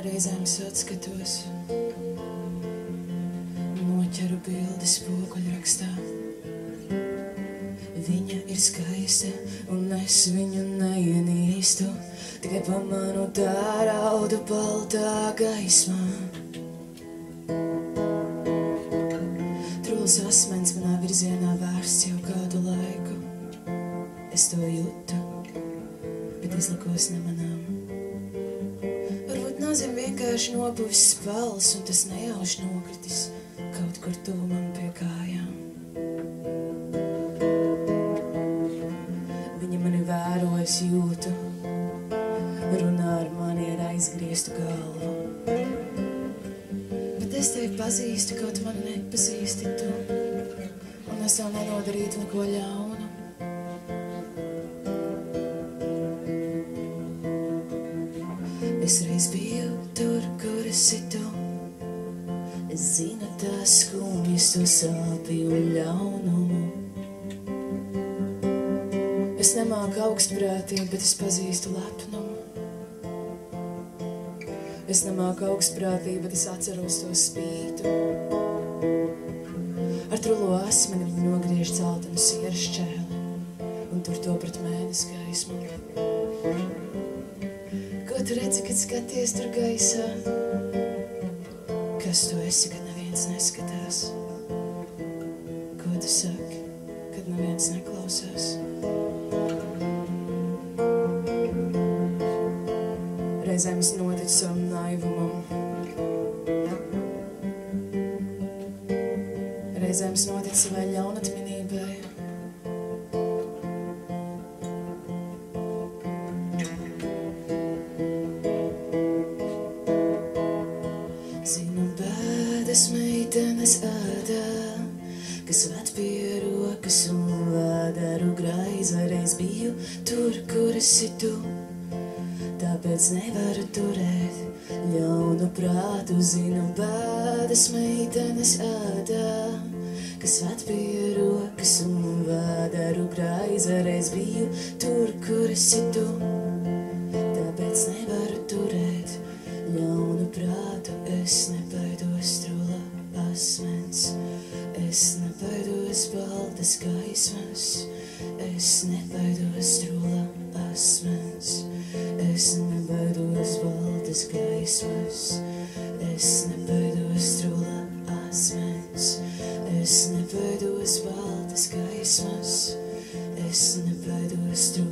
Reizēm atskatos, noķeru bildes spoguļrakstā. Viņa ir skaista, un es viņu neienīstu, tikai pamanu tā raudu baltā gaismā. Trulls asmens manā virzienā vērsts jau kādu laiku. Es to jūtu, bet izlikos nemanām. Varbūt nazim vienkārši nopuvis spals, un tas nejauši nokritis kaut kur tuvumam pie kājām. Viņa mani vēro, es jūtu, runā ar mani ar aizgrieztu galvu. Bet es tevi pazīstu, kaut mani nepazīsti tu, un es tev nenodarītu neko ļaunu. Es reiz biju tur, kur esi tu. Es zinu tās skumjas, to sāpju un ļaunumu. Es nemāku augstprātīgi, bet es pazīstu lepnumu. Es nemāku augstprātīgi, bet es atceros to spītu. Ar trullo asmeni viņi nogriež celtenu sieras šķēli un tur to pret mēnesi gaismu. Ko tu redzi, kad skaties tur gaisā? Kas tu esi, kad neviens neskatās? Ko tu saki, kad neviens neklausās? Reizēm es noticu savam naivumam. Reizēm es noticu savai ļaunatminībai. Zinu bēdas meitenes ādā, kas ved pie rokas un vēderu graiza. Reiz biju tur, kur esi tu, tāpēc nevaru turēt ļaunu prātu. Zinu bēdas meitenes ādā, kas ved pie rokas un vēderu graiza. Reiz biju tur, kur esi tu, tāpēc nevaru turēt ļaunu prātu. Es nebaidos trulla asmens, es nebaidos baltas gaismas. Es nebaidos trulla asmens, es nebaidos baltas gaismas. Es nebaidos trulla asmens, es nebaidos baltas gaismas. Es nebaidos trulla